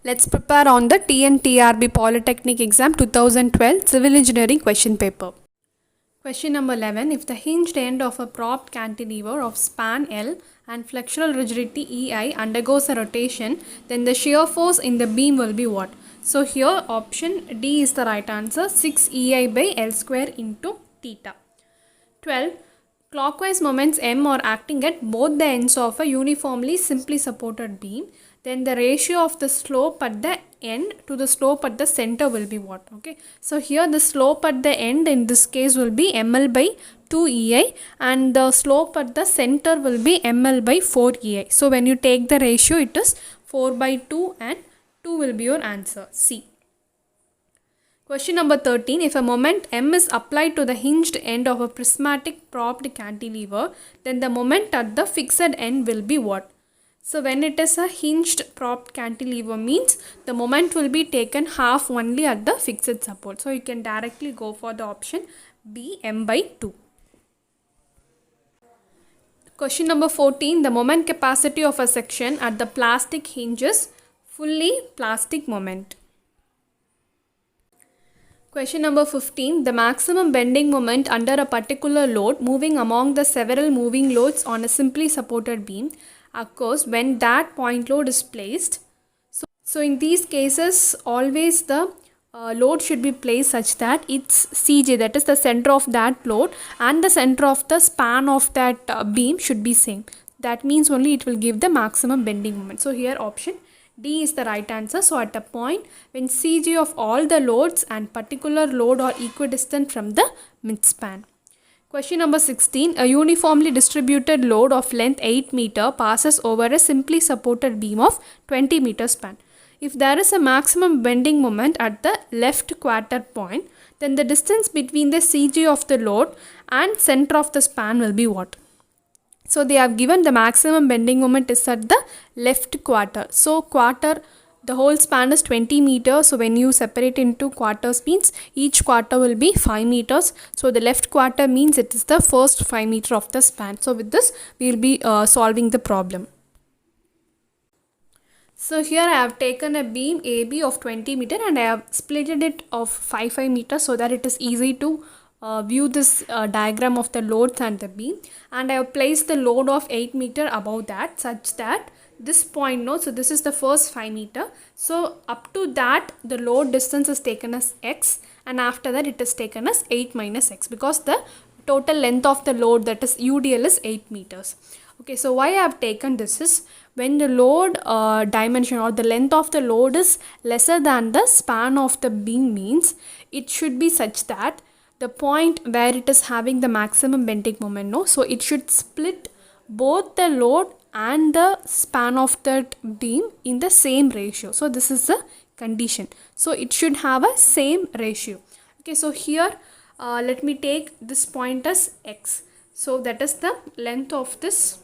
Let's prepare on the TNTRB Polytechnic Exam 2012 Civil Engineering question paper. Question number 11. If the hinged end of a propped cantilever of span L and flexural rigidity EI undergoes a rotation, then the shear force in the beam will be what? So here option D is the right answer, 6 EI by L square into theta. 12. Clockwise moments M are acting at both the ends of a uniformly simply supported beam. Then the ratio of the slope at the end to the slope at the center will be what? Okay. So here the slope at the end in this case will be ML by 2 EI and the slope at the center will be ML by 4 EI. So when you take the ratio, it is 4 by 2 and 2 will be your answer. C. Question number 13. If a moment M is applied to the hinged end of a prismatic propped cantilever, then the moment at the fixed end will be what? So when it is a hinged propped cantilever means the moment will be taken half only at the fixed support. So you can directly go for the option B, M by 2. Question number 14. The moment capacity of a section at the plastic hinges fully plastic moment. Question number 15. The maximum bending moment under a particular load moving among the several moving loads on a simply supported beam occurs when that point load is placed. So in these cases, always the load should be placed such that its CJ, that is the center of that load, and the center of the span of that beam should be same. That means only it will give the maximum bending moment. So here option D is the right answer. So at a point when CG of all the loads and particular load are equidistant from the midspan. Question number 16. A uniformly distributed load of length 8 meter passes over a simply supported beam of 20 meter span. If there is a maximum bending moment at the left quarter point, then the distance between the CG of the load and center of the span will be what? So they have given the maximum bending moment is at the left quarter. So quarter, the whole span is 20 meters. So when you separate into quarters means each quarter will be 5 meters. So the left quarter means it is the first 5 meter of the span. So with this we will be solving the problem. So here I have taken a beam AB of 20 meter and I have splitted it of 5 meters so that it is easy to view this diagram of the loads and the beam, and I have placed the load of 8 meter above that such that this point so this is the first 5 meter, so up to that the load distance is taken as x and after that it is taken as 8 minus x because the total length of the load, that is UDL, is 8 meters. Okay, so why I have taken this is when the load dimension or the length of the load is lesser than the span of the beam means it should be such that the point where it is having the maximum bending moment, so it should split both the load and the span of that beam in the same ratio. So this is the condition. So it should have a same ratio. Okay, so here let me take this point as x. So that is the length of this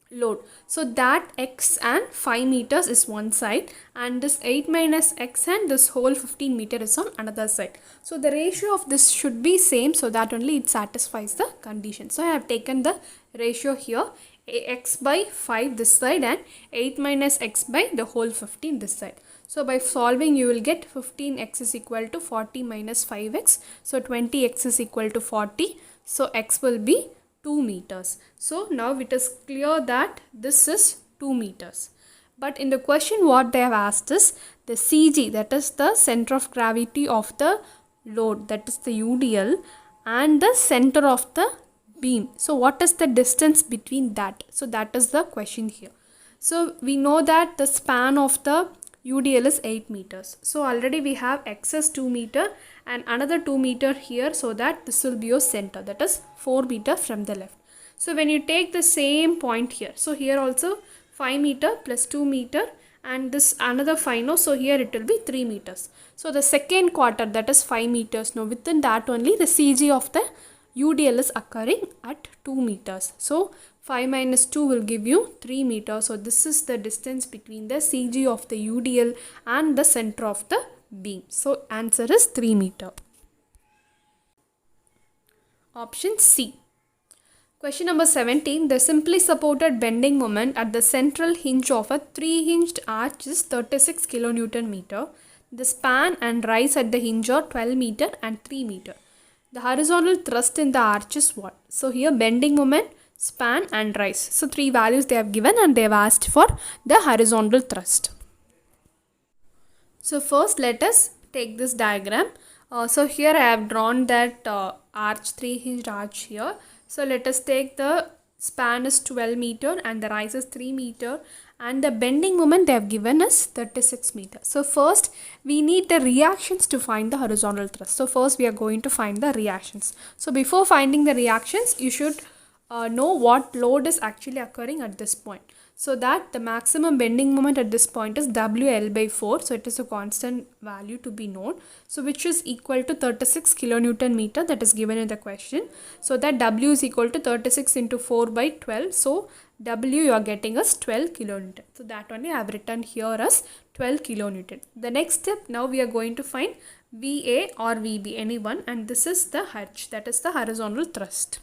load. So that x and 5 meters is one side and this 8 minus x and this whole 15 meter is on another side. So the ratio of this should be same so that only it satisfies the condition. So I have taken the ratio here, x by 5 this side and 8 minus x by the whole 15 this side. So by solving you will get 15x is equal to 40 minus 5x. So 20x is equal to 40. So x will be 2 meters. So now it is clear that this is 2 meters. But in the question what they have asked is the CG, that is the center of gravity of the load, that is the UDL, and the center of the beam. So what is the distance between that? So that is the question here. So we know that the span of the UDL is 8 meters. So already we have x as 2 meter and another 2 meter here, so that this will be your center, that is 4 meter from the left. So when you take the same point here, so here also 5 meter plus 2 meter and this another 5, so here it will be 3 meters. So the second quarter, that is 5 meters. Now within that only the CG of the UDL is occurring at 2 meters. So 5 minus 2 will give you 3 meters. So this is the distance between the CG of the UDL and the center of the beam. So answer is 3 meter. Option C. Question number 17. The simply supported bending moment at the central hinge of a 3-hinged arch is 36 kilonewton meter. The span and rise at the hinge are 12 meter and 3 meter. The horizontal thrust in the arch is what? So here bending moment, span and rise. So 3 values they have given and they have asked for the horizontal thrust. So first let us take this diagram. So here I have drawn that arch, 3-hinged arch here. So let us take the span is 12 meter and the rise is 3 meter and the bending moment they have given us 36 meter. So first we need the reactions to find the horizontal thrust. So first we are going to find the reactions. So before finding the reactions you should know what load is actually occurring at this point. So that the maximum bending moment at this point is WL by 4. So it is a constant value to be known. So which is equal to 36 kilonewton meter, that is given in the question. So that W is equal to 36 into 4 by 12. So W you are getting as 12 kilonewton. So that only I have written here as 12 kilonewton. The next step, now we are going to find VA or VB, any one, and this is the H, that is the horizontal thrust.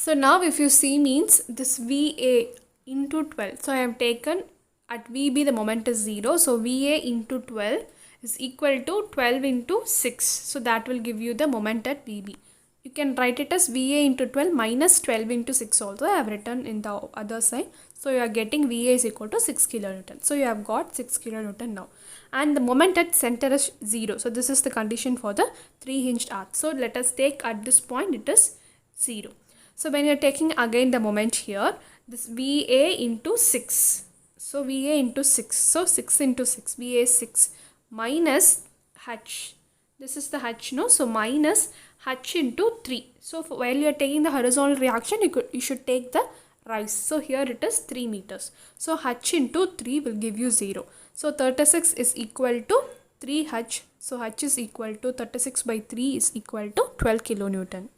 So now if you see means this VA into 12. So I have taken at VB the moment is 0. So VA into 12 is equal to 12 into 6. So that will give you the moment at VB. You can write it as VA into 12 minus 12 into 6 also. I have written in the other side. So you are getting VA is equal to 6 kilonewton. So you have got 6 kilonewton now. And the moment at center is 0. So this is the condition for the 3-hinged arch. So let us take at this point it is 0. So when you are taking again the moment here, this VA into 6. So VA into 6. So 6 into 6. VA is 6 minus H. This is the H, no? So minus H into 3. So while you are taking the horizontal reaction, you should take the rise. So here it is 3 meters. So H into 3 will give you 0. So 36 is equal to 3H. So H is equal to 36 by 3 is equal to 12 kilonewton.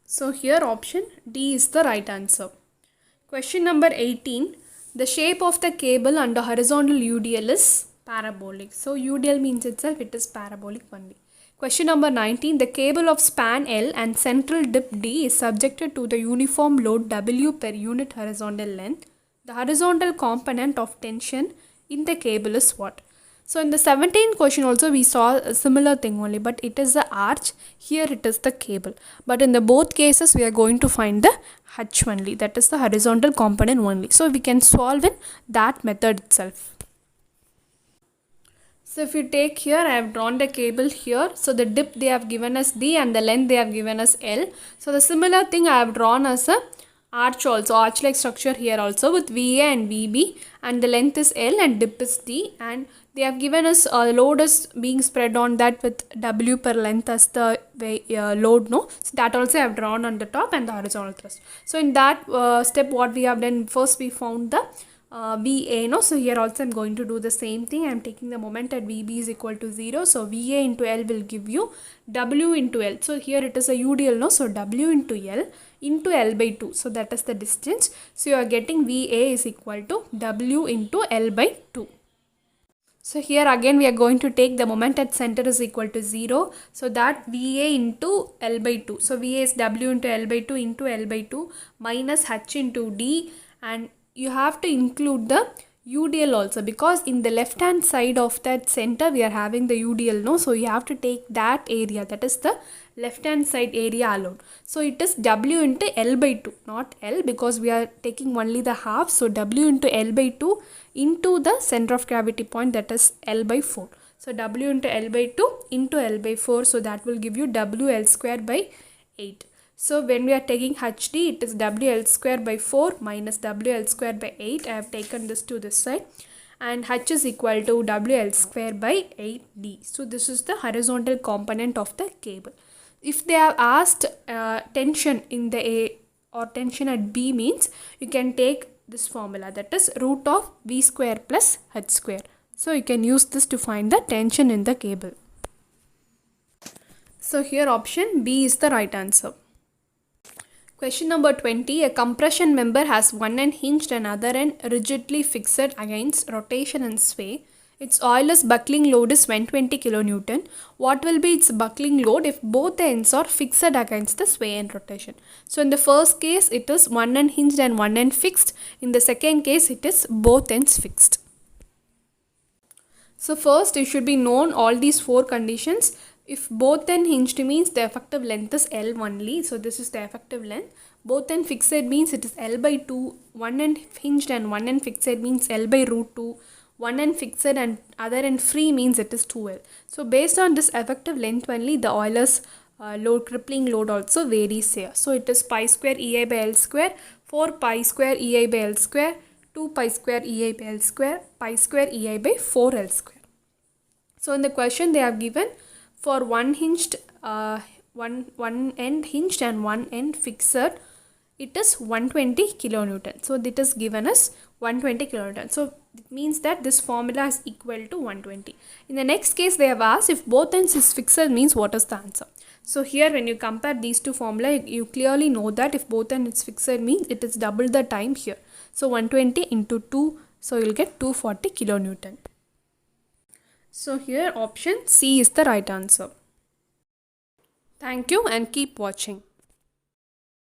So here option D is the right answer. Question number 18. The shape of the cable under horizontal UDL is parabolic. So UDL means itself it is parabolic only. Question number 19. The cable of span L and central dip D is subjected to the uniform load W per unit horizontal length. The horizontal component of tension in the cable is what? So in the 17th question also we saw a similar thing only, but it is the arch, here it is the cable. But in the both cases we are going to find the H only, that is the horizontal component only. So we can solve in that method itself. So if you take here, I have drawn the cable here. So the dip they have given us D and the length they have given us L. So the similar thing I have drawn as a arch also, arch like structure here also with VA and VB, and the length is L and dip is D, and they have given us load is being spread on that with W per length as the load, no? So that also I have drawn on the top and the horizontal thrust. So in that step what we have done, first we found the VA, no? So here also I am going to do the same thing. I am taking the moment at VB is equal to 0. So VA into L will give you W into L. So here it is a UDL, no? So W into L into L by 2. So that is the distance. So you are getting VA is equal to W into L by 2. So here again we are going to take the moment at center is equal to 0. So that VA into L by 2. So VA is W into L by 2 into L by 2 minus H into D, and you have to include the UDL also, because in the left hand side of that center we are having the UDL, no? So you have to take that area, that is the left hand side area alone. So it is W into L by 2, not L, because we are taking only the half. So W into L by 2 into the center of gravity point, that is L by 4. So W into L by 2 into L by 4. So that will give you WL square by 8. So when we are taking HD, it is WL square by 4 minus WL square by 8. I have taken this to this side. And H is equal to WL square by 8D. So this is the horizontal component of the cable. If they have asked tension in the A or tension at B means, you can take this formula, that is root of V square plus H square. So you can use this to find the tension in the cable. So here option B is the right answer. Question number 20. A compression member has one end hinged and other end rigidly fixed against rotation and sway. Its Euler's buckling load is 120 kilonewton. What will be its buckling load if both ends are fixed against the sway and rotation? So in the first case it is one end hinged and one end fixed. In the second case it is both ends fixed. So first it should be known all these four conditions. If both end hinged means the effective length is L only. So this is the effective length. Both end fixed means it is L by 2. One end hinged and one end fixed means L by root 2. One end fixed and other end free means it is 2L. So based on this effective length only, the Euler's load, crippling load also varies here. So it is pi square EI by L square, 4 pi square EI by L square, 2 pi square EI by L square, pi square EI by 4L square. So in the question they have given for one hinged, one end hinged and one end fixed, it is 120 kilonewton. So it is given as 120 kilonewton. So it means that this formula is equal to 120. In the next case they have asked if both ends is fixed means what is the answer. So here when you compare these two formula, you clearly know that if both ends is fixed means it is double the time here. So 120 into 2, so you will get 240 kilonewton. So here option C is the right answer. Thank you and keep watching.